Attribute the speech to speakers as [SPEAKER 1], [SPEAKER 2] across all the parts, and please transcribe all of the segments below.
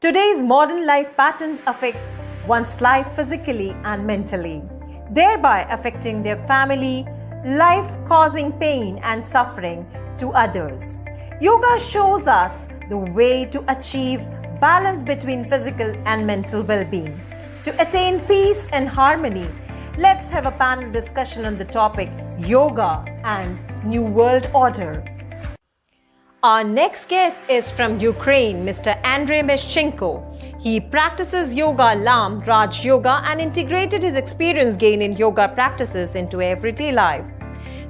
[SPEAKER 1] Today's modern life patterns affects one's life physically and mentally, thereby affecting their family, life causing pain and suffering to others. Yoga shows us the way to achieve balance between physical and mental well-being. To attain peace and harmony, let's have a panel discussion on the topic Yoga and New World Order. Our next guest is from Ukraine, Mr. Andrei Meshchenko. He practices yoga, Lam, Raj Yoga, and integrated his experience gained in yoga practices into everyday life.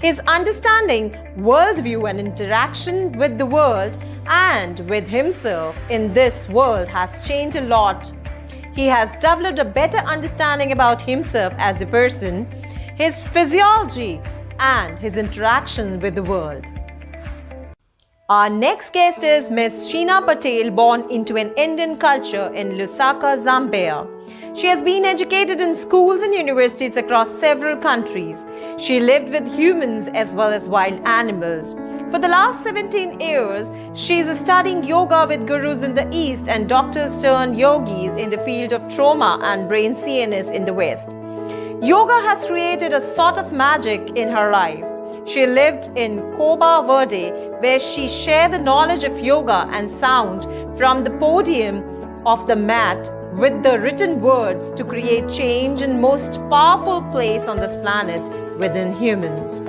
[SPEAKER 1] His understanding, worldview, and interaction with the world and with himself in this world has changed a lot. He has developed a better understanding about himself as a person, his physiology, and his interaction with the world. Our next guest is Ms. Sheena Patel, born into an Indian culture in Lusaka, Zambia. She has been educated in schools and universities across several countries. She lived with humans as well as wild animals. For the last 17 years, she is studying yoga with gurus in the East and doctors turned yogis in the field of trauma and brain CNS in the West. Yoga has created a sort of magic in her life. She lived in Cabo Verde, where she shared the knowledge of yoga and sound from the podium of the mat with the written words to create change in most powerful place on this planet within humans.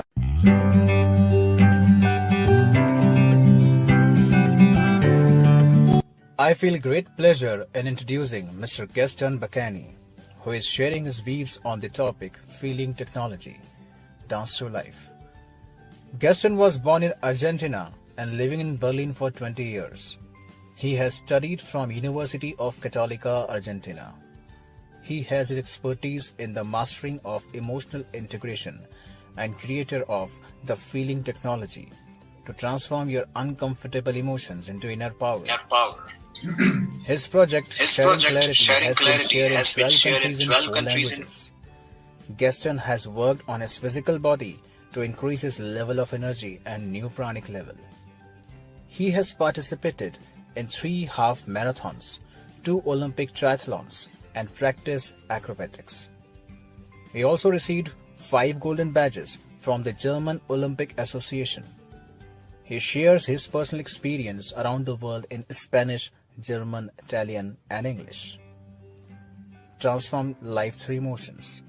[SPEAKER 2] I feel great pleasure in introducing Mr. Gaston Bacani, who is sharing his views on the topic Feeling Technology, Dance Through Life. Gaston was born in Argentina and living in Berlin for 20 years. He has studied from University of Católica, Argentina. He has his expertise in the mastering of emotional integration and creator of the Feeling Technology to transform your uncomfortable emotions into inner power. His project, Sharing Clarity, has been shared in 12 countries. Gaston has worked on his physical body to increase his level of energy and new pranic level. He has participated in 3 half marathons, 2 Olympic triathlons, and practiced acrobatics. He also received 5 golden badges from the German Olympic Association. He shares his personal experience around the world in Spanish, German, Italian, and English. Transform life through emotions.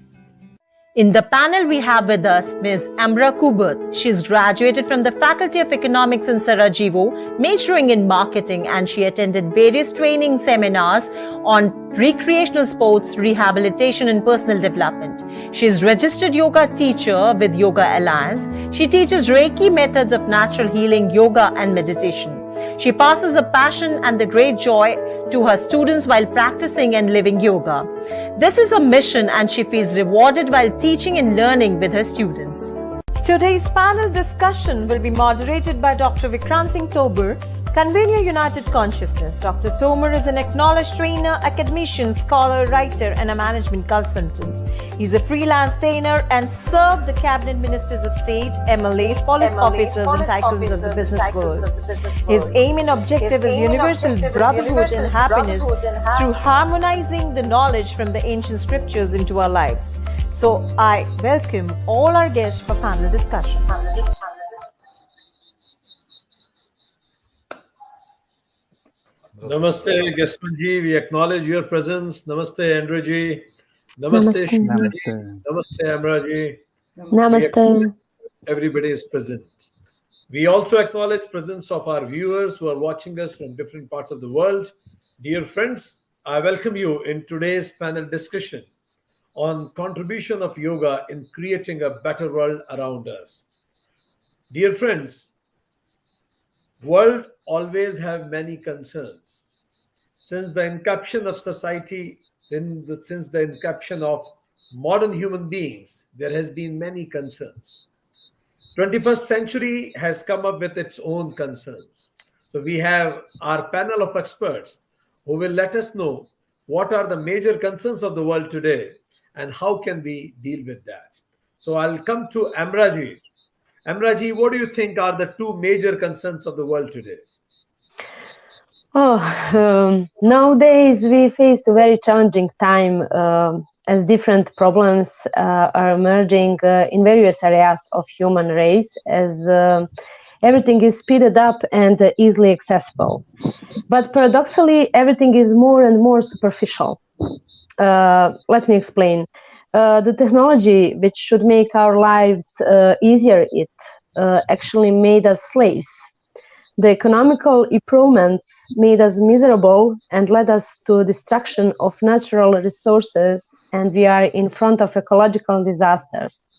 [SPEAKER 1] In the panel, we have with us Ms. Amra Kubert. She's graduated from the Faculty of Economics in Sarajevo, majoring in marketing, and she attended various training seminars on recreational sports, rehabilitation, and personal development. She is registered yoga teacher with Yoga Alliance. She teaches Reiki methods of natural healing, yoga, and meditation. She passes a passion and the great joy to her students while practicing and living yoga. This is a mission and she feels rewarded while teaching and learning with her students. Today's panel discussion will be moderated by Dr. Vikrant Singh Tobar, convener United Consciousness. Dr. Tomer is an acknowledged trainer, academician, scholar, writer, and a management consultant. He's a freelance trainer and served the cabinet ministers of state, MLAs, police officers, and tycoons of the business world. His aim and objective is universal brotherhood and happiness through harmonizing the knowledge from the ancient scriptures into our lives. So I welcome all our guests for panel discussion.
[SPEAKER 3] Namaste, Gaston ji. We acknowledge your presence. Namaste, Andrew ji. Namaste, Sheena ji. Namaste, Amra ji.
[SPEAKER 4] Namaste.
[SPEAKER 3] Everybody is present. We also acknowledge presence of our viewers who are watching us from different parts of the world. Dear friends, I welcome you in today's panel discussion on contribution of yoga in creating a better world around us. Dear friends, world always have many concerns. Since the inception of society, since the inception of modern human beings, there has been many concerns. 21st century has come up with its own concerns. So we have our panel of experts who will let us know what are the major concerns of the world today and how can we deal with that. So I'll come to Amraji. Amraji, what do you think are the 2 major concerns of the world today?
[SPEAKER 4] Oh, nowadays we face a very challenging time as different problems are emerging in various areas of human race as everything is speeded up and easily accessible. But paradoxically, everything is more and more superficial. Let me explain. The technology which should make our lives easier, it actually made us slaves. The economical improvements made us miserable and led us to destruction of natural resources, and we are in front of ecological disasters.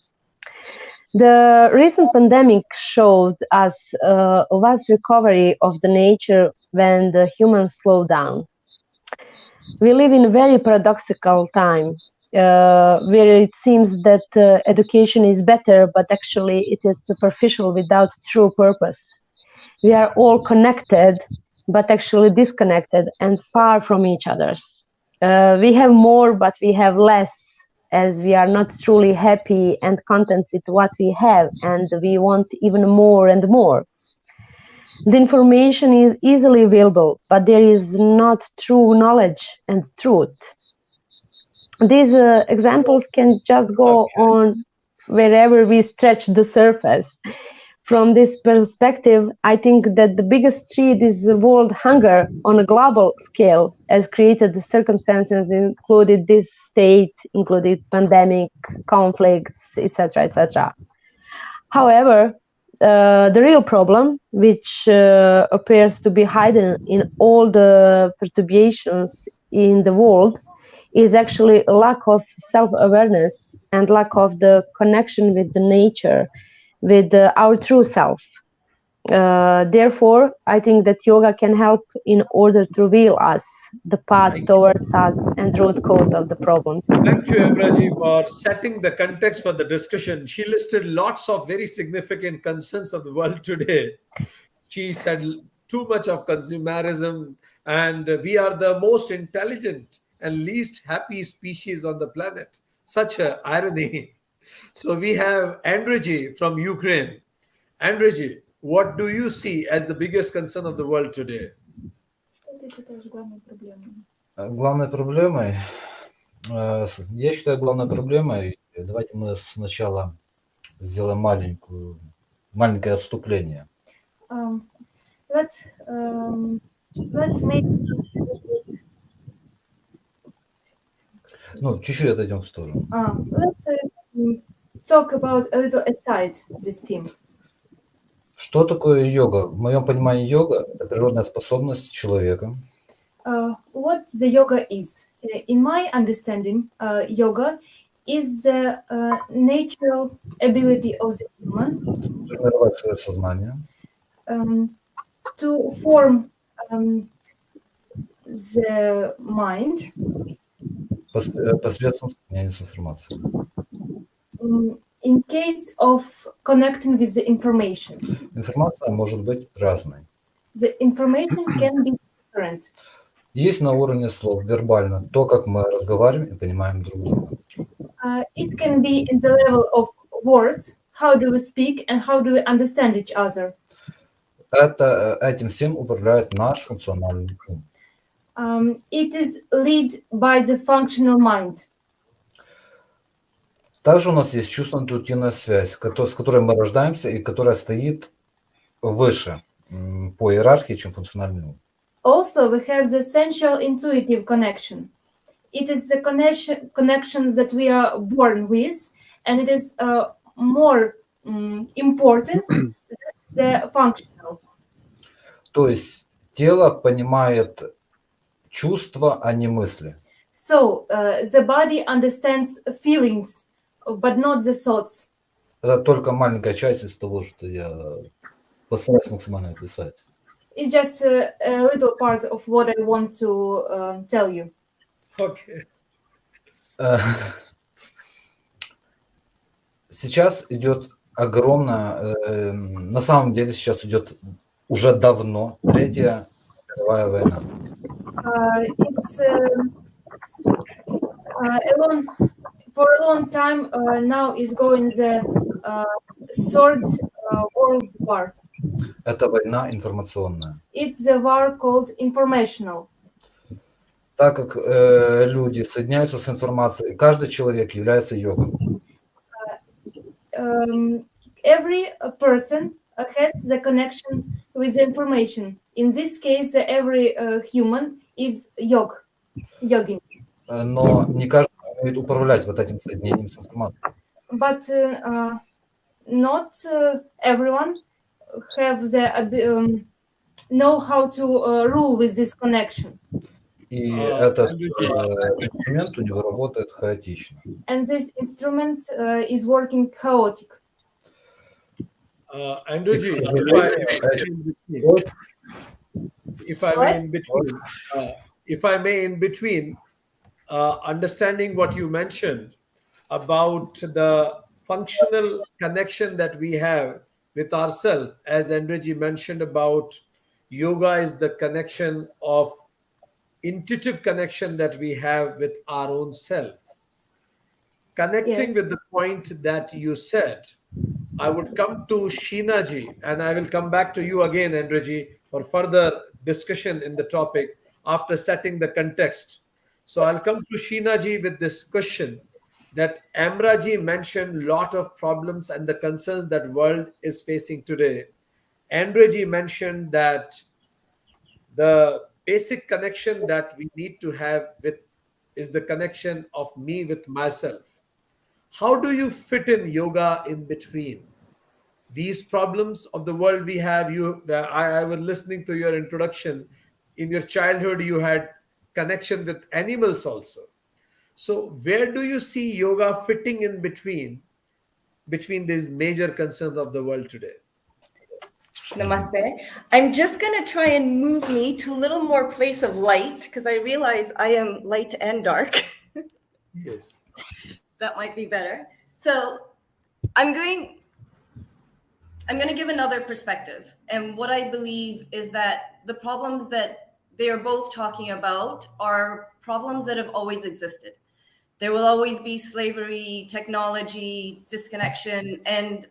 [SPEAKER 4] The recent pandemic showed us a vast recovery of the nature when the humans slow down. We live in a very paradoxical time where it seems that education is better, but actually it is superficial without true purpose. We are all connected, but actually disconnected and far from each other. We have more, but we have less, as we are not truly happy and content with what we have, and we want even more and more. The information is easily available, but there is not true knowledge and truth. These examples can just go on wherever we stretch the surface. From this perspective, I think that the biggest threat is world hunger on a global scale, as created circumstances included this state, included pandemic, conflicts, etc., etc. However, the real problem, which appears to be hidden in all the perturbations in the world, is actually a lack of self-awareness and lack of the connection with the nature, with our true self. Therefore, I think that yoga can help in order to reveal us the path towards us and root cause of the problems.
[SPEAKER 3] Thank you, Emraji, for setting the context for the discussion. She listed lots of very significant concerns of the world today. She said too much of consumerism, and we are the most intelligent and least happy species on the planet. Such a irony. So we have Andriji from Ukraine. Andriji, what do you see as the biggest concern of the world today?
[SPEAKER 5] Что ты считаешь главной проблемой?
[SPEAKER 6] Главной проблемой, я считаю, главной проблемой, давайте мы сначала сделаем маленькое отступление.
[SPEAKER 5] Let's make
[SPEAKER 6] Ну, чуть-чуть отойдем в сторону.
[SPEAKER 5] let's talk about a little aside this theme.
[SPEAKER 6] Что такое йога? В моем понимании йога – это природная способность человека
[SPEAKER 5] What the yoga is? In my understanding, yoga is the natural ability of the human
[SPEAKER 6] формировать свое сознание,
[SPEAKER 5] to form the mind
[SPEAKER 6] посредством соединения с информацией.
[SPEAKER 5] In case of connecting with the information.
[SPEAKER 6] Информация может быть разной.
[SPEAKER 5] The information can be different.
[SPEAKER 6] Есть на уровне слов, вербально, то, как мы разговариваем и понимаем друг друга.
[SPEAKER 5] It can be in the level of words, how do we speak and how do we understand each other.
[SPEAKER 6] Этим всем управляет наш функциональный ум.
[SPEAKER 5] It is led by the functional mind.
[SPEAKER 6] Также у нас есть чувственно-интуитивная связь, с которой мы рождаемся и которая стоит выше по иерархии, чем функциональный ум.
[SPEAKER 5] Also, we have the sensual intuitive connection. It is the connection that we are born with, and it is more important than the functional.
[SPEAKER 6] То есть тело понимает чувства, а не мысли.
[SPEAKER 5] So, the body understands feelings, but not the thoughts.
[SPEAKER 6] Это только маленькая часть из того, что я постараюсь максимально описать.
[SPEAKER 5] It's just a little part of what I want to tell you.
[SPEAKER 3] Okay.
[SPEAKER 6] Сейчас идет огромная, на самом деле сейчас идет уже давно Третья мировая война.
[SPEAKER 5] It's for a long time now is going the Third World War.
[SPEAKER 6] Это война информационная.
[SPEAKER 5] It's the war called informational.
[SPEAKER 6] Так как люди соединяются с информацией, каждый человек является йогом.
[SPEAKER 5] Every person has the connection with the information. In this case, every human is yogin.
[SPEAKER 6] Но не каждый умеет управлять вот этим соединением с информацией.
[SPEAKER 5] But not everyone have the know how to rule with this connection.
[SPEAKER 6] И этот инструмент у него работает хаотично.
[SPEAKER 5] And this instrument is working chaotic.
[SPEAKER 3] Andrewji, if I may in between, understanding what you mentioned about the functional connection that we have with ourselves, as Andrewji mentioned about yoga is the connection of intuitive connection that we have with our own self. Connecting
[SPEAKER 5] Yes.
[SPEAKER 3] with the point that you said, I would come to Sheena ji, and I will come back to you again, Andrewji, for further discussion in the topic after setting the context. So I'll come to Sheena ji with this question that Amra ji mentioned lot of problems and the concerns that world is facing today. Andre ji mentioned that the basic connection that we need to have with is the connection of me with myself. How do you fit in yoga in between these problems of the world we have? I was listening to your introduction. In your childhood, you had connection with animals also. So where do you see yoga fitting in between these major concerns of the world today?
[SPEAKER 7] Namaste. I'm just going to try and move me to a little more place of light because I realize I am light and dark.
[SPEAKER 3] Yes.
[SPEAKER 7] That might be better. So I'm going to give another perspective. And what I believe is that the problems that they are both talking about are problems that have always existed. There will always be slavery, technology, disconnection, and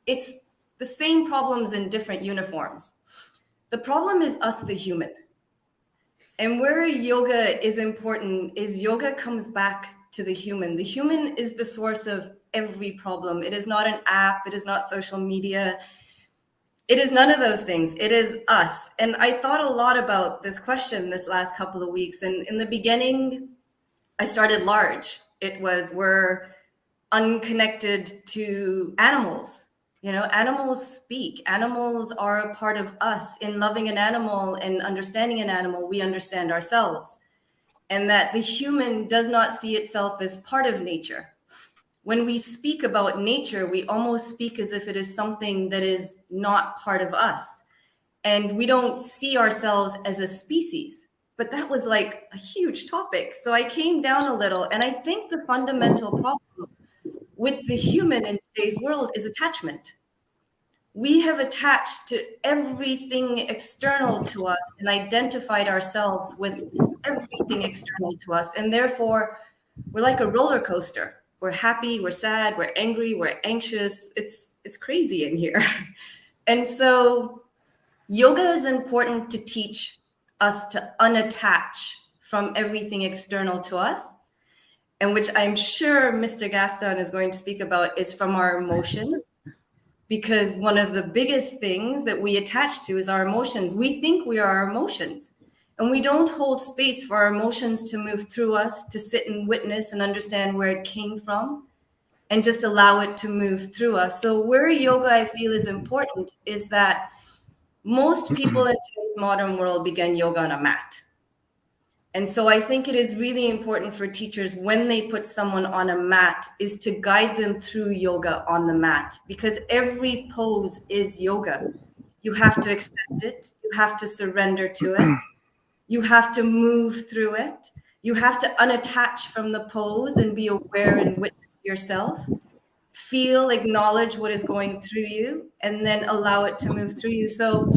[SPEAKER 7] it's the same problems in different uniforms. The problem is us, the human. And where yoga is important is yoga comes back to the human. The human is the source of every problem. It is not an app. It is not social media. It is none of those things. It is us. And I thought a lot about this question this last couple of weeks. And in the beginning, I started large. It was we're unconnected to animals. You know, animals speak. Animals are a part of us. In loving an animal and understanding an animal, we understand ourselves. And that the human does not see itself as part of nature. When we speak about nature, we almost speak as if it is something that is not part of us. And we don't see ourselves as a species. But that was like a huge topic. So I came down a little, and I think the fundamental problem with the human in today's world is attachment. We have attached to everything external to us and identified ourselves with everything external to us. And therefore, we're like a roller coaster. We're happy, we're sad, we're angry, we're anxious. It's crazy in here. And so yoga is important to teach us to unattach from everything external to us, and which I'm sure Mr. Gaston is going to speak about is from our emotions, because one of the biggest things that we attach to is our emotions. We think we are our emotions, and we don't hold space for our emotions to move through us, to sit and witness and understand where it came from, and just allow it to move through us. So where yoga, I feel, is important is that most people in today's modern world begin yoga on a mat. And so I think it is really important for teachers when they put someone on a mat is to guide them through yoga on the mat, because every pose is yoga. You have to accept it. You have to surrender to it. You have to move through it. You have to unattach from the pose and be aware and witness yourself. Feel, acknowledge what is going through you, and then allow it to move through you. So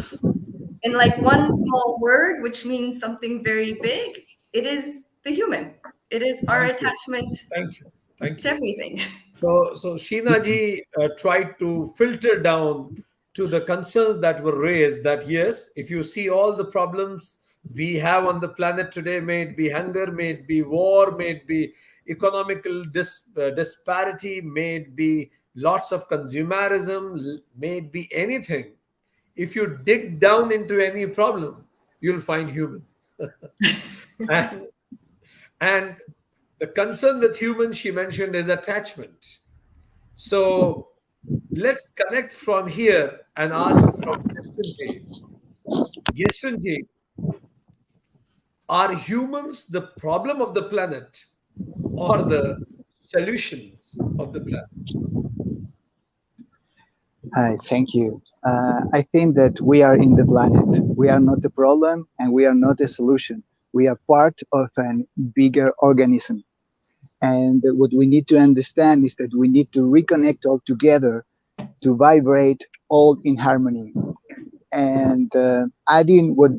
[SPEAKER 7] in like one small word, which means something very big, it is the human. It is our attachment
[SPEAKER 3] Thank
[SPEAKER 7] to
[SPEAKER 3] you.
[SPEAKER 7] everything.
[SPEAKER 3] So Sheena ji tried to filter down to the concerns that were raised, that yes, if you see all the problems we have on the planet today, may it be hunger, may it be war, may it be economical disparity, may it be lots of consumerism, may it be anything. If you dig down into any problem, you'll find human. and the concern with humans, she mentioned, is attachment. So let's connect from here and ask from Gestunji. Gestunji, are humans the problem of the planet or the solutions of the planet?
[SPEAKER 8] Hi, thank you. I think that we are in the planet. We are not the problem and we are not the solution. We are part of a bigger organism. And what we need to understand is that we need to reconnect all together to vibrate all in harmony. And adding what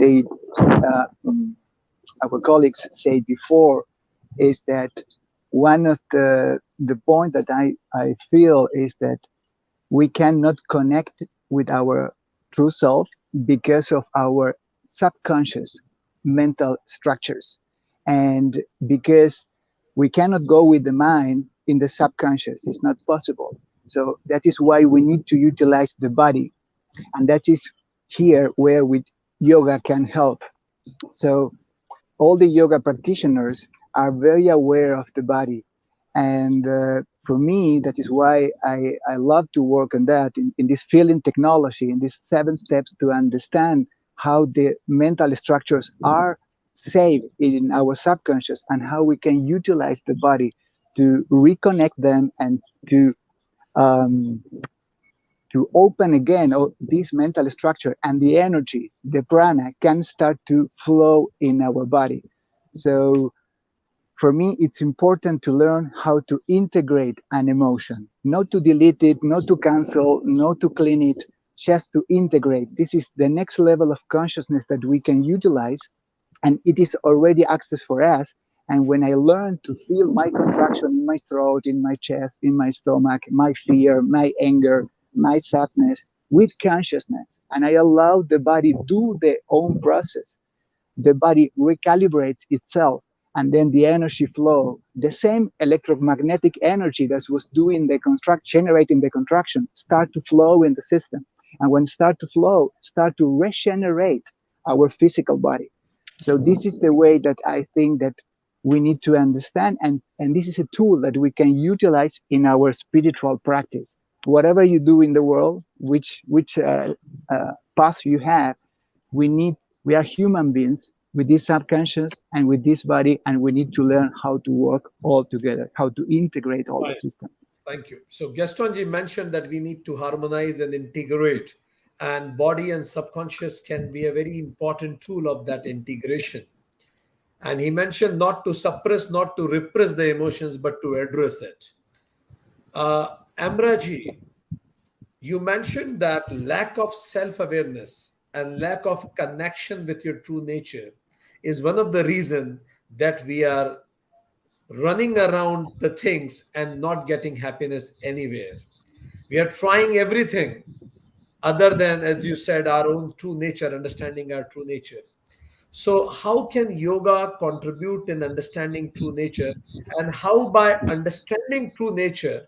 [SPEAKER 8] our colleagues said before is that one of the point that I feel is that we cannot connect with our true self because of our subconscious mental structures, and because we cannot go with the mind in the subconscious. It's not possible. So that is why we need to utilize the body, and that is here where yoga can help. So all the yoga practitioners are very aware of the body, and for me, that is why I love to work on that in this feeling technology, in these 7 steps to understand how the mental structures are saved in our subconscious and how we can utilize the body to reconnect them and to open again this mental structure, and the energy, the prana, can start to flow in our body. So for me, it's important to learn how to integrate an emotion, not to delete it, not to cancel, not to clean it, just to integrate. This is the next level of consciousness that we can utilize, and it is already access for us. And when I learn to feel my contraction in my throat, in my chest, in my stomach, my fear, my anger, my sadness with consciousness, and I allow the body do their own process, the body recalibrates itself, and then the energy flow, the same electromagnetic energy that was doing the generating the contraction, start to flow in the system. And when start to flow, start to regenerate our physical body. So this is the way that I think that we need to understand, and this is a tool that we can utilize in our spiritual practice. Whatever you do in the world, which path you have, we are human beings with this subconscious and with this body, and we need to learn how to work all together, how to integrate all the system.
[SPEAKER 3] Thank you. So Gastonji mentioned that we need to harmonize and integrate, and body and subconscious can be a very important tool of that integration. And he mentioned not to suppress, not to repress the emotions, but to address it. Amraji, you mentioned that lack of self-awareness and lack of connection with your true nature is one of the reasons that we are running around the things and not getting happiness anywhere. We are trying everything other than, as you said, our own true nature, understanding our true nature. So how can yoga contribute in understanding true nature, and how by understanding true nature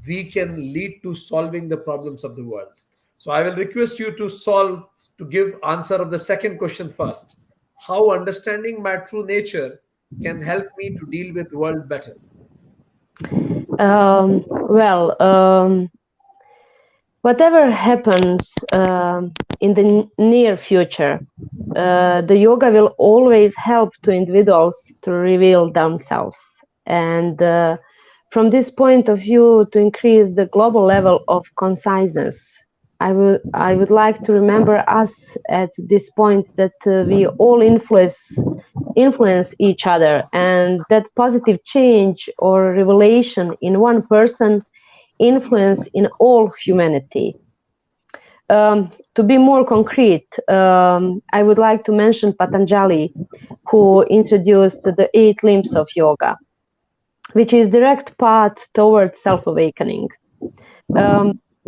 [SPEAKER 3] we can lead to solving the problems of the world? So I will request you to give answer of the second question first. How understanding my true nature can help me to deal with the world better?
[SPEAKER 4] Whatever happens in the near future, the yoga will always help to individuals to reveal themselves. And from this point of view, to increase the global level of consciousness, I would like to remember us at this point that we all influence each other, and that positive change or revelation in one person influence in all humanity. To be more concrete, I would like to mention Patanjali, who introduced the 8 limbs of yoga, which is direct path towards self-awakening.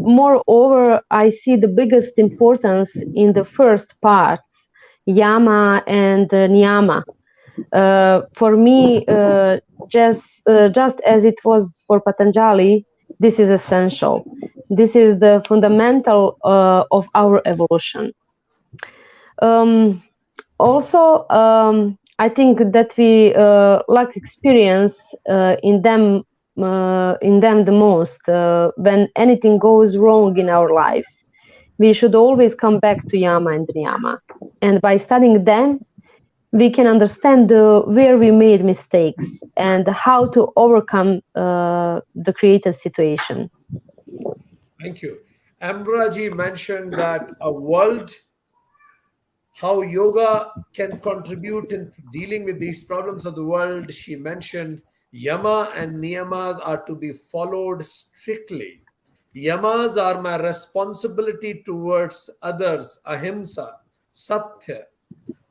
[SPEAKER 4] moreover, I see the biggest importance in the first parts, yama and niyama. For me, just as it was for Patanjali, this is essential. This is the fundamental of our evolution. Also, I think that we lack experience in them the most when anything goes wrong in our lives. We should always come back to yama and niyama, and by studying them, we can understand where we made mistakes and how to overcome the created situation.
[SPEAKER 3] Thank you. Ambraji mentioned that a world, how yoga can contribute in dealing with these problems of the world. She mentioned yama and niyamas are to be followed strictly. Yamas are my responsibility towards others, ahimsa, satya,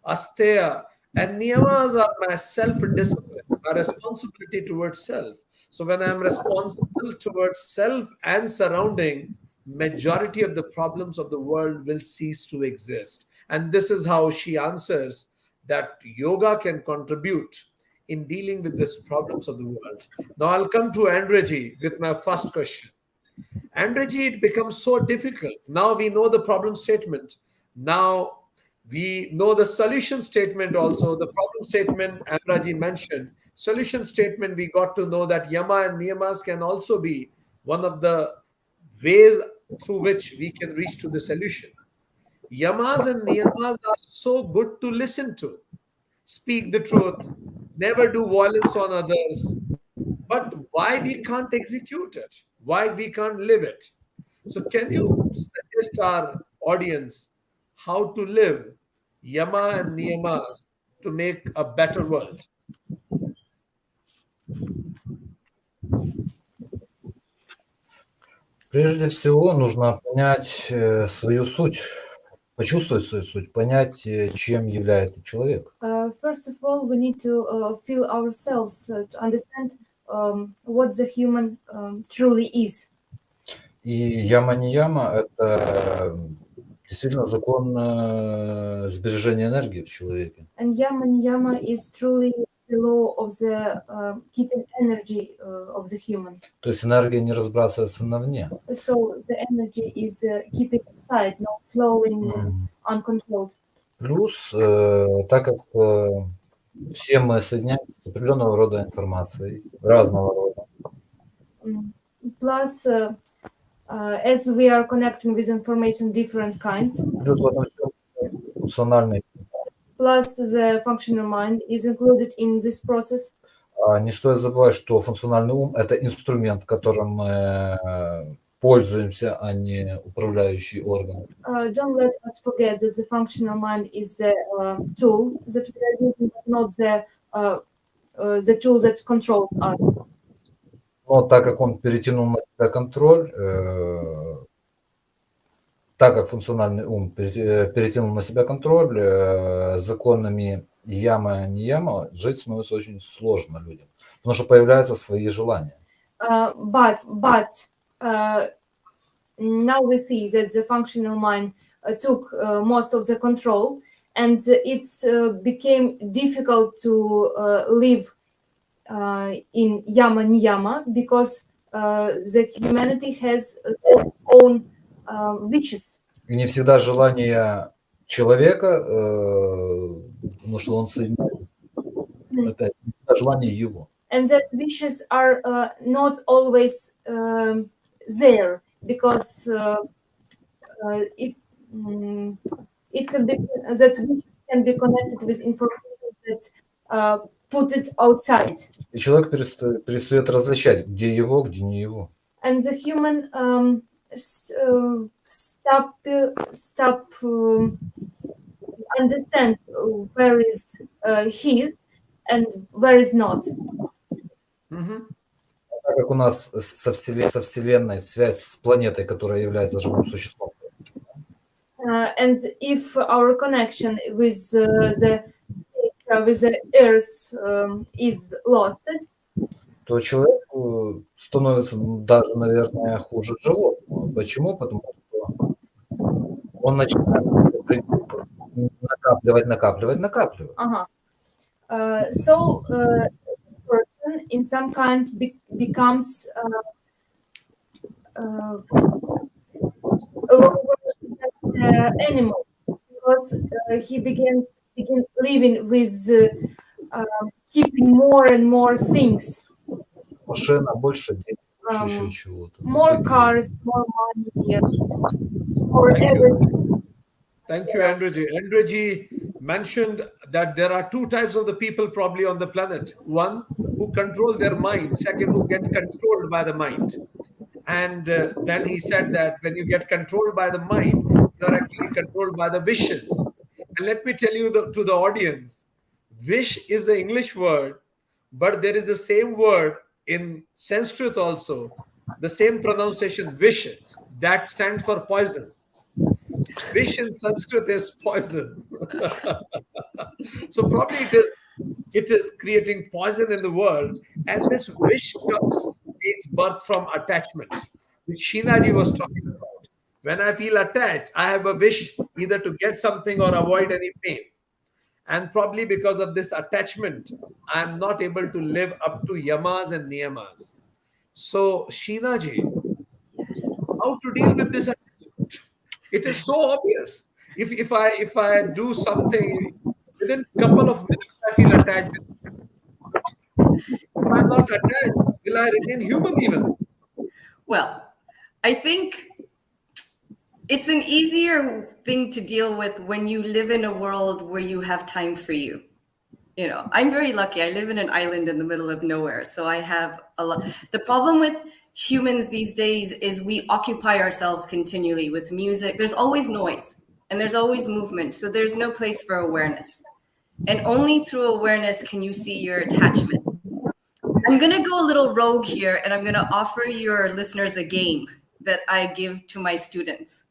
[SPEAKER 3] asteya, and niyamas are my self-discipline, my responsibility towards self. So when I'm responsible towards self and surrounding, majority of the problems of the world will cease to exist. And this is how she answers that yoga can contribute in dealing with these problems of the world. Now I'll come to Andreji with my first question. Andreji, it becomes so difficult. Now we know the problem statement. Now we know the solution statement also. The problem statement Amraji mentioned. Solution statement, we got to know that yama and niyamas can also be one of the ways through which we can reach to the solution. Yamas and niyamas are so good to listen to. Speak the truth, never do violence on others. But why we can't execute it? Why we can't live it? So can you suggest our audience how to live yama and niyamas to make a better world?
[SPEAKER 6] Прежде всего нужно понять свою суть, почувствовать свою суть, понять, чем является человек.
[SPEAKER 5] First of all, we need to feel ourselves to understand what the human truly is.
[SPEAKER 6] И яма-не-яма – это действительно закон сбережения энергии в человеке.
[SPEAKER 5] And yama niyama is truly the law of the keeping energy of the human.
[SPEAKER 6] То есть энергия не разбрасывается навне.
[SPEAKER 5] So the energy is keeping inside, not flowing uncontrolled.
[SPEAKER 6] Плюс, так как все мы соединяемся с определенного рода информацией, разного рода,
[SPEAKER 5] Plus, as we are connecting with information different kinds,
[SPEAKER 6] плюс в этом всем функциональный.
[SPEAKER 5] plus the functional mind is included in this process.
[SPEAKER 6] Не стоит забывать, что функциональный ум – это инструмент, которым мы пользуемся, а не управляющий орган.
[SPEAKER 5] Don't let us forget that the functional mind is the tool that we are using, but not the tool that controls us.
[SPEAKER 6] Но так как он перетянул на себя контроль, так как функциональный ум перетянул на себя контроль, законами яма-не-яма жить становится очень сложно людям, потому что появляются свои желания.
[SPEAKER 5] But now we see that the functional mind took most of the control, and it's became difficult to live in yama niyama because the humanity has their own wishes.
[SPEAKER 6] И не всегда желания человека, потому что он соединяется, это не всегда желание его.
[SPEAKER 5] And that wishes are not always there because it can be that wishes can be connected with information that put it outside.
[SPEAKER 6] И человек перестает различать, где его, где не его.
[SPEAKER 5] And the human stop understand where is his and where is not.
[SPEAKER 6] Так как у нас со Вселенной связь с планетой, которая является живым существом.
[SPEAKER 5] And if our connection with the Earth is lost,
[SPEAKER 6] то человеку становится даже, наверное, хуже животного. Почему? Потому что он начинает накапливать.
[SPEAKER 5] So person in some kind becomes lower than animal because he begin living with keeping more and more things,
[SPEAKER 6] Машина, больше денег, больше еще чего-то.
[SPEAKER 5] more cars, more money, more everything.
[SPEAKER 3] Thank you, Andreji. Andreji mentioned that there are two types of the people probably on the planet. One, who control their mind. Second, who get controlled by the mind. And then he said that when you get controlled by the mind, you are actually controlled by the wishes. And let me tell you to the audience, wish is an English word, but there is the same word in Sanskrit also, the same pronunciation, wish, that stands for poison. Wish in Sanskrit is poison. So probably it is creating poison in the world. And this wish takes birth from attachment, which Sheenaji was talking about. When I feel attached, I have a wish either to get something or avoid any pain. And probably because of this attachment, I'm not able to live up to yamas and niyamas. So, Sheenaji, how to deal with this attachment? It is so obvious. If I do something, within a couple of minutes, I feel attached. If I'm not attached, will I remain human even?
[SPEAKER 7] Well, I think it's an easier thing to deal with when you live in a world where you have time for you. You know, I'm very lucky. I live in an island in the middle of nowhere. So I have a lot. The problem with humans these days is we occupy ourselves continually with music. There's always noise and there's always movement. So there's no place for awareness. And only through awareness can you see your attachment. I'm going to go a little rogue here and I'm going to offer your listeners a game that I give to my students.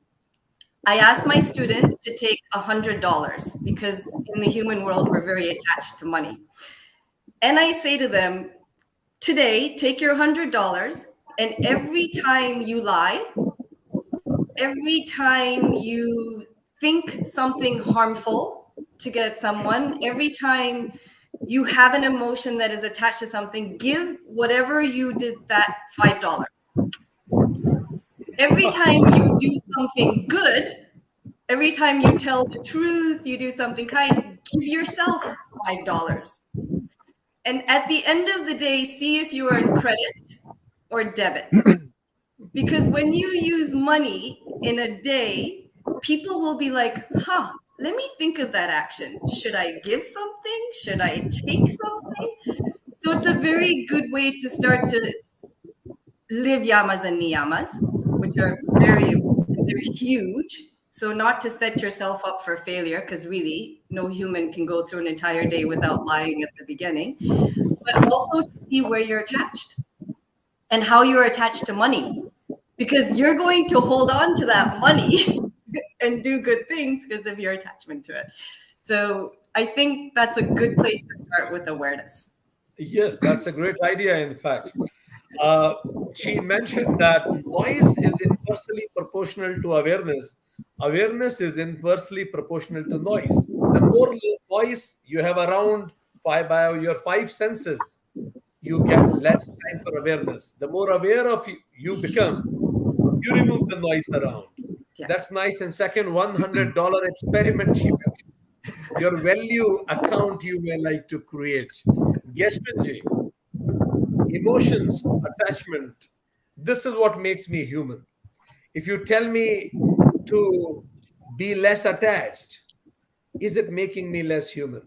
[SPEAKER 7] I ask my students to take $100 because in the human world, we're very attached to money. And I say to them, today, take your $100 and every time you lie, every time you think something harmful to get someone, every time you have an emotion that is attached to something, give whatever you did that $5. Every time you do something good, every time you tell the truth, you do something kind, give yourself $5. And at the end of the day, see if you are in credit or debit. Because when you use money in a day, people will be like, let me think of that action. Should I give something? Should I take something? So it's a very good way to start to live yamas and niyamas, which are very huge. So not to set yourself up for failure, because really no human can go through an entire day without lying at the beginning, but also to see where you're attached and how you're attached to money, because you're going to hold on to that money and do good things because of your attachment to it. So I think that's a good place to start with awareness.
[SPEAKER 3] Yes, that's a great idea, in fact. She mentioned that noise is inversely proportional to awareness. Awareness is inversely proportional to noise. The more noise you have around by your five senses, you get less time for awareness. The more aware of you become, you remove the noise around.
[SPEAKER 7] Yeah.
[SPEAKER 3] That's nice. And second, $100 experiment she mentioned. Your value account you may like to create. Gestunji, emotions, attachment. This is what makes me human. If you tell me to be less attached, is it making me less human?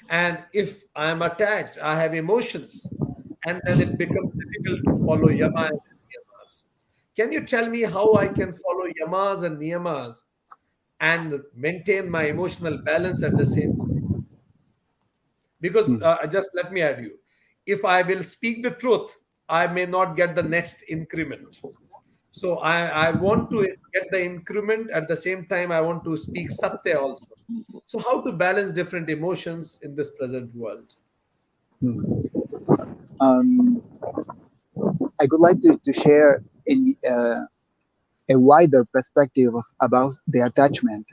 [SPEAKER 3] And if I am attached, I have emotions, and then it becomes difficult to follow yama and niyamas. Can you tell me how I can follow yamas and niyamas and maintain my emotional balance at the same time? Because just let me add you, if I will speak the truth, I may not get the next increment. So I want to get the increment at the same time. I want to speak satya also. So how to balance different emotions in this present world?
[SPEAKER 8] I would like to share a wider perspective about the attachment.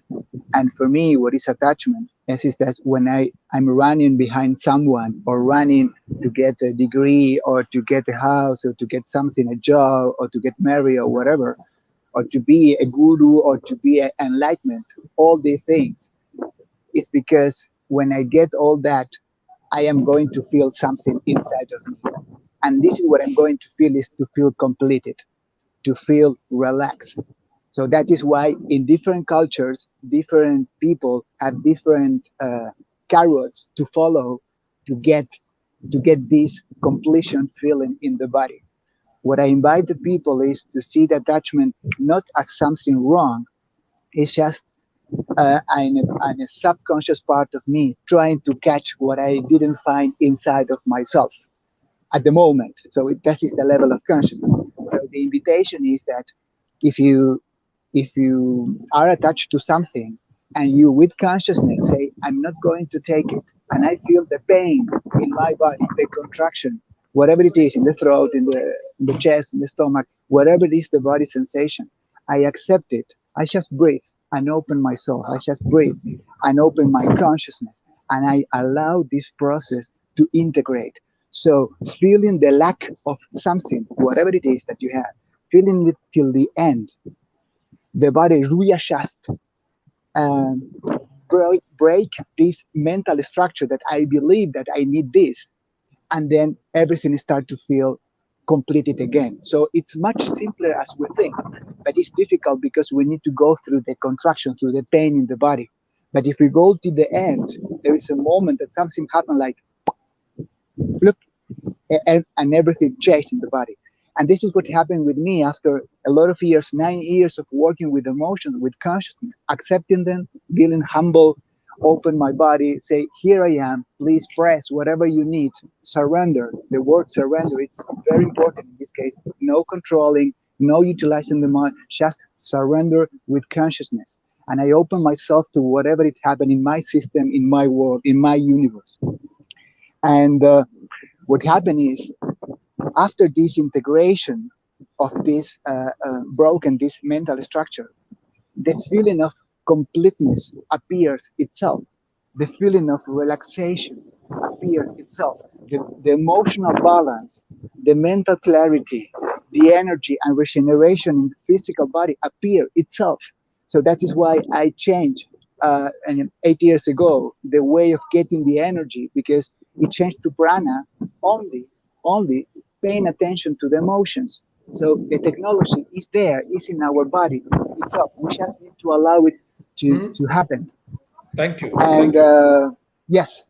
[SPEAKER 8] And for me, what is attachment is that when I'm running behind someone, or running to get a degree, or to get a house, or to get something, a job, or to get married, or whatever, or to be a guru, or to be an enlightenment, all these things, is because when I get all that, I am going to feel something inside of me. And this is what I'm going to feel, is to feel completed, to feel relaxed. So that is why in different cultures, different people have different carrots to follow to get this completion feeling in the body. What I invite the people is to see the attachment not as something wrong. It's just a subconscious part of me trying to catch what I didn't find inside of myself at the moment. So that is the level of consciousness. So the invitation is that if you are attached to something, and you with consciousness say, I'm not going to take it, and I feel the pain in my body, the contraction, whatever it is, in the throat, in the chest, in the stomach, whatever it is, the body sensation, I accept it. I just breathe and open myself. I just breathe and open my consciousness, and I allow this process to integrate. So feeling the lack of something, whatever it is that you have, feeling it till the end, the body readjusts and break this mental structure that I believe that I need this, and then everything starts to feel completed again. So it's much simpler as we think, but it's difficult because we need to go through the contraction, through the pain in the body. But if we go to the end, there is a moment that something happens, like look, and everything changed in the body. And this is what happened with me after a lot of years, 9 years of working with emotions, with consciousness, accepting them, feeling humble, open my body, say, here I am, please press whatever you need, surrender. The word surrender, it's very important in this case. No controlling, no utilizing the mind, just surrender with consciousness. And I open myself to whatever is happening in my system, in my world, in my universe. And what happened is, after this integration of this this mental structure, the feeling of completeness appears itself. The feeling of relaxation appears itself. The emotional balance, the mental clarity, the energy and regeneration in the physical body appear itself. So that is why I changed 8 years ago the way of getting the energy, because it changed to prana only paying attention to the emotions. So the technology is there, is in our body itself. We just need to allow it to happen.
[SPEAKER 3] Thank you.
[SPEAKER 8] And yes.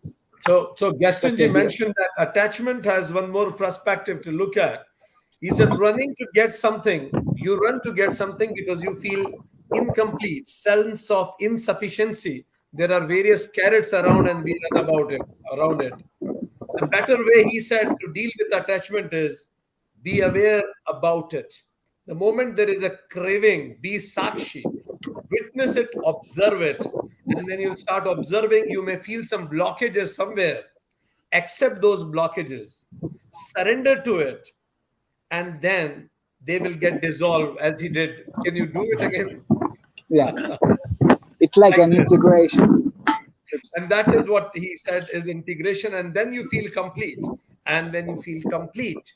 [SPEAKER 3] So Gastonji mentioned that attachment has one more perspective to look at. He said, running to get something, you run to get something because you feel incomplete, sense of insufficiency. There are various carrots around and we run around it. A better way, he said, to deal with attachment is be aware about it. The moment there is a craving, be sakshi, witness it, observe it. And when you start observing, you may feel some blockages somewhere. Accept those blockages, surrender to it, and then they will get dissolved as he did. Can you do it again?
[SPEAKER 8] Yeah. It's like an integration.
[SPEAKER 3] And that is what he said is integration. And then you feel complete. And when you feel complete,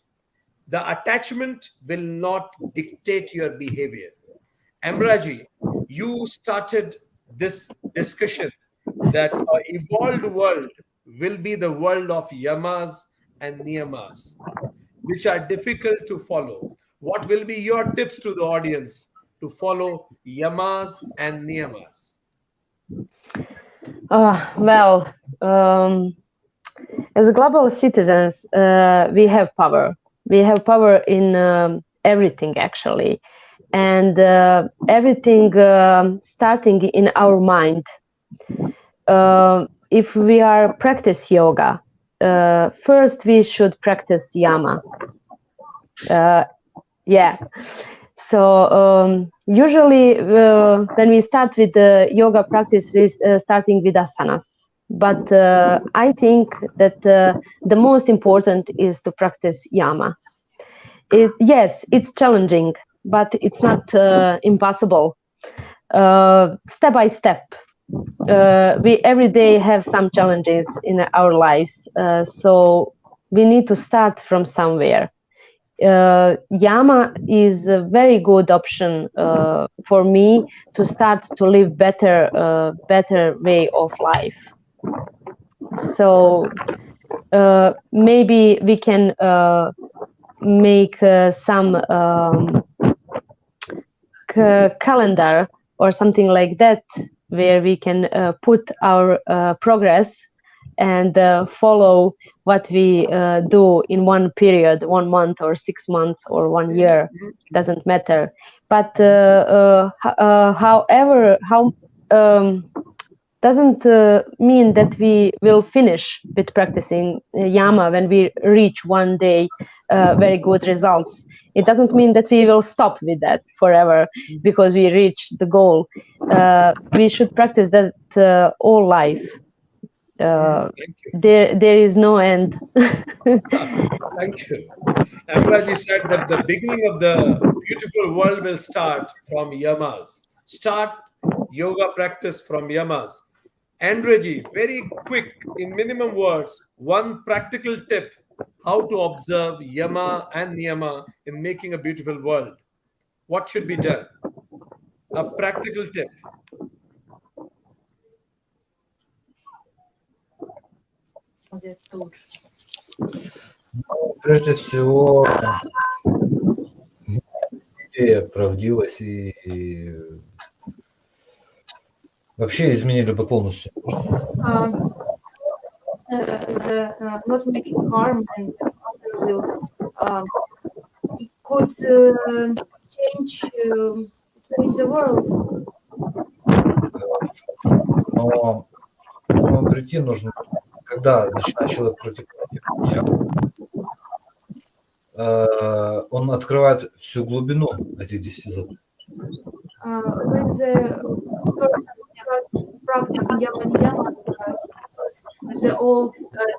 [SPEAKER 3] the attachment will not dictate your behavior. Amraji, you started this discussion that an evolved world will be the world of yamas and niyamas, which are difficult to follow. What will be your tips to the audience to follow yamas and niyamas?
[SPEAKER 4] As global citizens, we have power. We have power in everything, actually. And everything starting in our mind. If we are practice yoga, first we should practice yama. So usually when we start with the yoga practice, we're starting with asanas. But I think that the most important is to practice yama. Yes, it's challenging, but it's not impossible. Step by step. We every day have some challenges in our lives, so we need to start from somewhere. Yama is a very good option for me to start to live better way of life. So maybe we can make some calendar or something like that, where we can put our progress and follow what we do in one period, 1 month or 6 months or 1 year, doesn't matter. But however, doesn't mean that we will finish with practicing Yama when we reach one day very good results. It doesn't mean that we will stop with that forever because we reach the goal. We should practice that all life. There is no end.
[SPEAKER 3] Thank you. Amraji said that the beginning of the beautiful world will start from yamas. Start yoga practice from yamas. Andreji, very quick, in minimum words, one practical tip how to observe yama and niyama in making a beautiful world. What should be done? A practical tip.
[SPEAKER 6] Прежде всего, идея правдивость и вообще изменили бы полностью.
[SPEAKER 5] Not making harm and will could change the world.
[SPEAKER 6] Но прийти нужно, когда начинает человек практиковать яму, он открывает всю глубину этих 10 заповедей.
[SPEAKER 5] When the person starts practicing yama, the all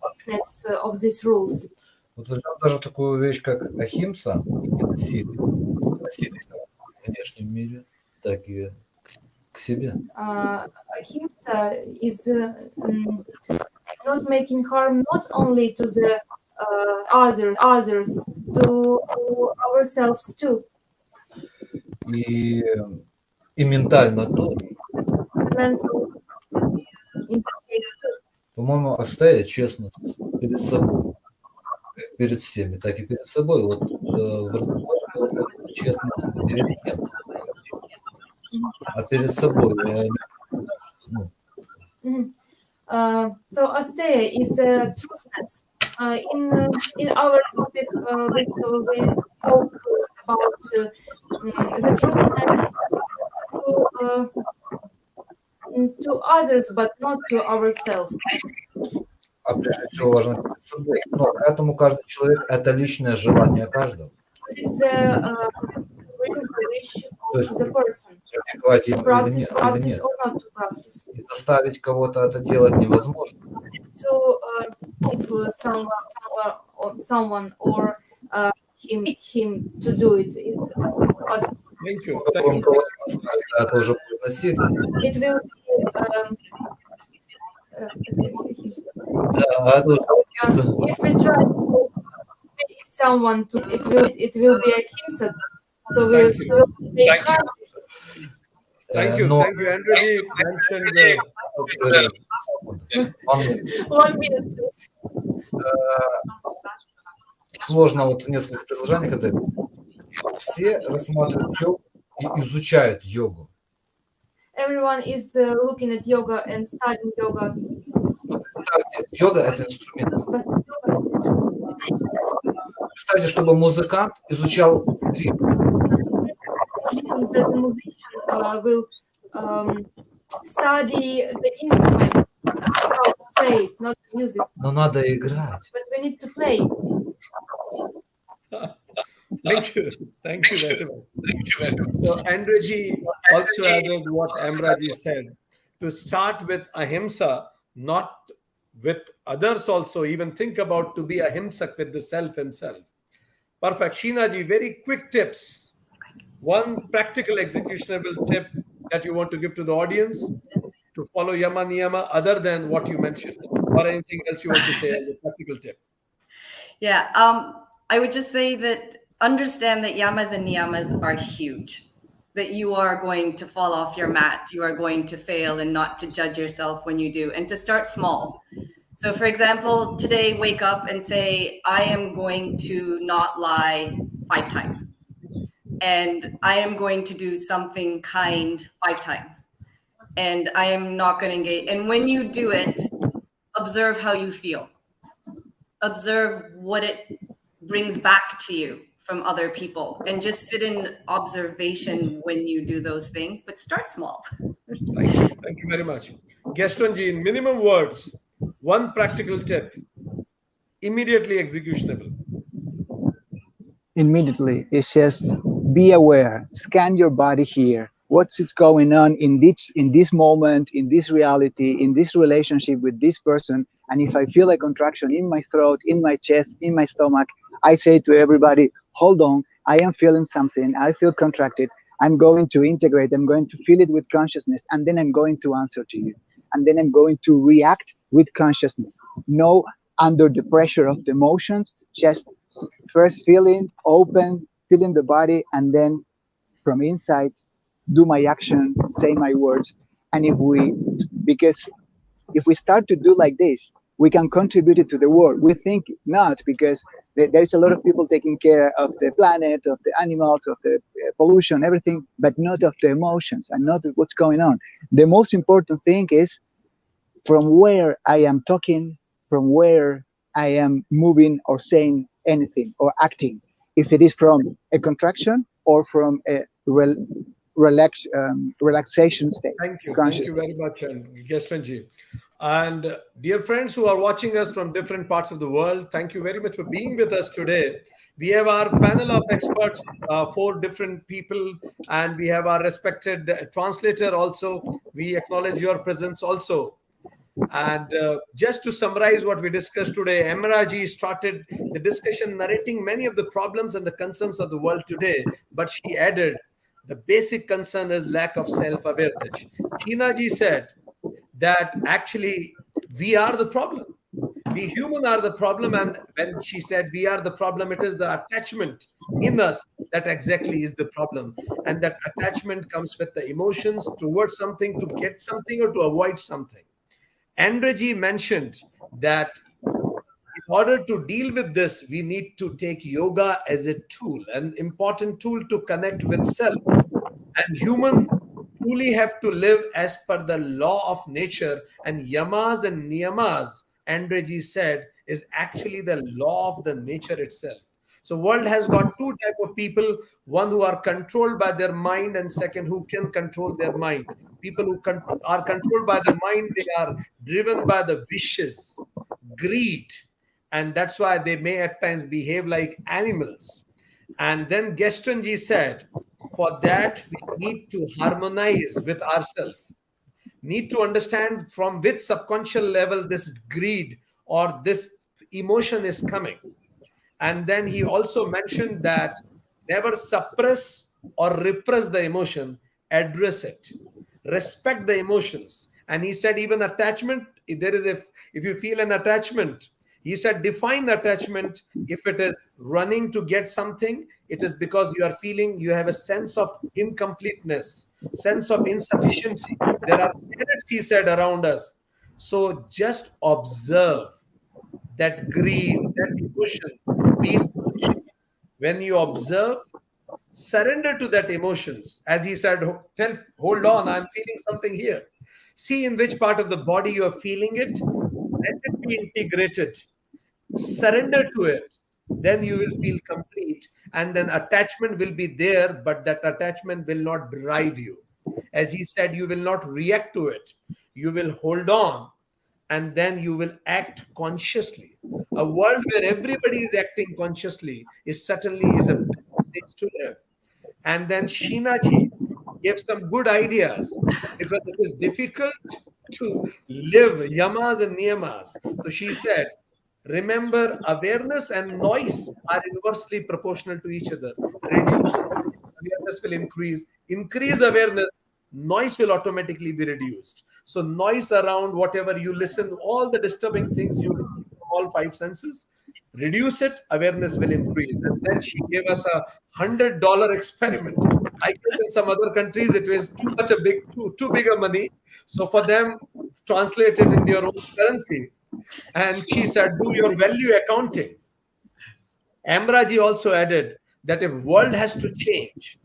[SPEAKER 5] openness of these rules.
[SPEAKER 6] Вот возьмем даже такую вещь, как ахимса и насилие. Насилие в внешнем мире, так и к себе.
[SPEAKER 5] Ahimsa is not making harm not only to the others, to ourselves too.
[SPEAKER 6] И ментально тоже.
[SPEAKER 5] Mental in this case too.
[SPEAKER 6] По-моему, оставить честность перед собой, как перед всеми, так и перед собой. Вот в разговоре честность перед кем, а перед собой.
[SPEAKER 5] So asteya is truthfulness. In our topic, we spoke about the truthfulness to others, but not to ourselves.
[SPEAKER 6] А прежде всего важно перед собой. Но к этому каждый человек – это личное желание каждого.
[SPEAKER 5] It's a real wish
[SPEAKER 6] То
[SPEAKER 5] of
[SPEAKER 6] есть
[SPEAKER 5] the person.
[SPEAKER 6] практиковать им или
[SPEAKER 5] Practice
[SPEAKER 6] нет.
[SPEAKER 5] or not to practice.
[SPEAKER 6] И заставить кого-то это делать невозможно.
[SPEAKER 5] So if someone or make him to do it, it's possible.
[SPEAKER 3] Thank you.
[SPEAKER 6] Потом кого-то заставить, это уже будет насилие.
[SPEAKER 5] It will be
[SPEAKER 6] Да, это уже
[SPEAKER 5] if we try to make someone to it will be a himself. So we will make harm to him.
[SPEAKER 3] Thank you.
[SPEAKER 6] Но-
[SPEAKER 3] Thank you. Andreji mentioned
[SPEAKER 5] 1 minute, please.
[SPEAKER 6] Сложно вот в нескольких предложениях это объяснить. Все рассматривают йогу и изучают йогу.
[SPEAKER 5] Everyone is looking at yoga and studying yoga,
[SPEAKER 6] Представьте, йога – это инструмент.
[SPEAKER 5] but yoga
[SPEAKER 6] Представьте, чтобы музыкант изучал скрипку.
[SPEAKER 5] the musician will study the instrument, how to play it, not the music,
[SPEAKER 6] Но надо играть.
[SPEAKER 5] but we need to play.
[SPEAKER 3] Thank you. Thank you very much. So Andreji also added what Amraji said. To start with ahimsa, not with others also, even think about to be ahimsak with the self himself. Perfect. Sheena ji, very quick tips. One practical executionable tip that you want to give to the audience to follow Yama Niyama other than what you mentioned, or anything else you want to say as a practical tip?
[SPEAKER 7] Yeah, I would just say that understand that yamas and niyamas are huge, that you are going to fall off your mat, you are going to fail, and not to judge yourself when you do, and to start small. So, for example, today wake up and say, I am going to not lie 5 times, and I am going to do something kind 5 times, and I am not going to engage. And when you do it, observe how you feel. Observe what it brings back to you from other people, and just sit in observation when you do those things, but start small.
[SPEAKER 3] Thank you. Thank you very much. Gaston ji, in minimum words, one practical tip, immediately executionable.
[SPEAKER 8] Immediately, it's just be aware, scan your body here. What's going on in this moment, in this reality, in this relationship with this person? And if I feel a contraction in my throat, in my chest, in my stomach, I say to everybody, hold on, I am feeling something, I feel contracted. I'm going to integrate, I'm going to feel it with consciousness, and then I'm going to answer to you. And then I'm going to react with consciousness. No under the pressure of the emotions, just first feeling, open, feeling the body, and then from inside, do my action, say my words. And because if we start to do like this, we can contribute it to the world. We think not, because there's a lot of people taking care of the planet, of the animals, of the pollution, everything, but not of the emotions and not what's going on. The most important thing is from where I am talking, from where I am moving or saying anything or acting. If it is from a contraction or from a relaxation state.
[SPEAKER 3] Thank you. Thank you very much, Gaston ji. And dear friends who are watching us from different parts of the world, thank you very much for being with us today. We have our panel of experts, 4 different people, and we have our respected translator also. We acknowledge your presence also. And just to summarize what we discussed today, Emra ji started the discussion narrating many of the problems and the concerns of the world today, but she added, the basic concern is lack of self-awareness. Sheena ji said that actually we are the problem. We human are the problem, and when she said we are the problem, it is the attachment in us that exactly is the problem. And that attachment comes with the emotions towards something, to get something or to avoid something. Andreji mentioned that in order to deal with this, we need to take yoga as a tool, an important tool to connect with self. And human truly have to live as per the law of nature. And yamas and niyamas, Andreji said, is actually the law of the nature itself. So world has got 2 types of people, one who are controlled by their mind, and second who can control their mind. People who are controlled by the mind, they are driven by the wishes, greed, and that's why they may at times behave like animals. And then Gaston ji said, for that we need to harmonize with ourselves, need to understand from which subconscious level this greed or this emotion is coming. And then he also mentioned that never suppress or repress the emotion, address it, respect the emotions. And he said even attachment, if you feel an attachment, he said define attachment. If it is running to get something, it is because you are feeling you have a sense of incompleteness, sense of insufficiency. There are minutes, he said, around us. So just observe that greed, that emotion. When you observe, surrender to that emotions. As he said, hold on, I'm feeling something here. See in which part of the body you are feeling it. Let it be integrated. Surrender to it. Then you will feel complete. And then attachment will be there, but that attachment will not drive you. As he said, you will not react to it. You will hold on, and then you will act consciously. A world where everybody is acting consciously certainly is a better place to live. And then Sheena ji gave some good ideas, because it is difficult to live yamas and niyamas. So she said, Remember, awareness and noise are inversely proportional to each other. Reduce awareness will increase. Increase awareness, noise will automatically be reduced. So noise around whatever you listen, all the disturbing things you listen from all five senses, reduce it, awareness will increase. And then she gave us a $100 experiment. I guess in some other countries it was too big a money. So for them, translate it in their own currency. And she said, do your value accounting. Amraji also added that if world has to change,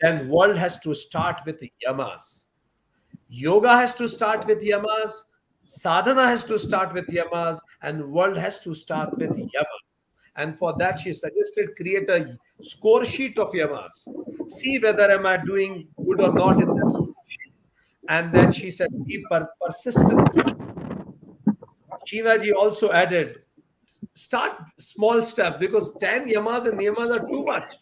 [SPEAKER 3] then world has to start with yamas. Yoga has to start with yamas, sadhana has to start with yamas, and world has to start with yamas. And for that, she suggested create a score sheet of yamas. See whether am I doing good or not in that score sheet. And then she said, be persistent. Shivaji also added, start small step, because 10 yamas and niyamas are too much.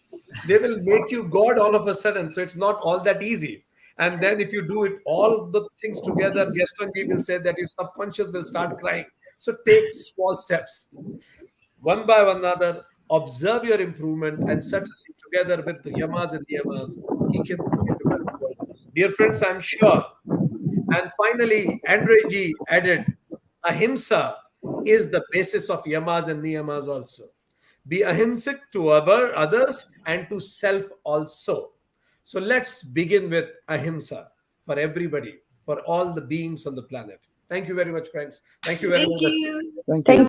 [SPEAKER 3] They will make you God all of a sudden. So it's not all that easy. And then if you do it, all the things together, Gastonji will say that your subconscious will start crying. So take small steps. One by one another, observe your improvement, and certainly together with the yamas and niyamas, he can develop the world. Dear friends, I'm sure. And finally, Andre ji added, ahimsa is the basis of yamas and niyamas also. Be ahimsic to others and to self also. So let's begin with ahimsa for everybody, for all the beings on the planet. Thank you very much, friends. Thank you very
[SPEAKER 7] Thank
[SPEAKER 3] much.
[SPEAKER 7] you.
[SPEAKER 8] Thank
[SPEAKER 4] Thank
[SPEAKER 8] you.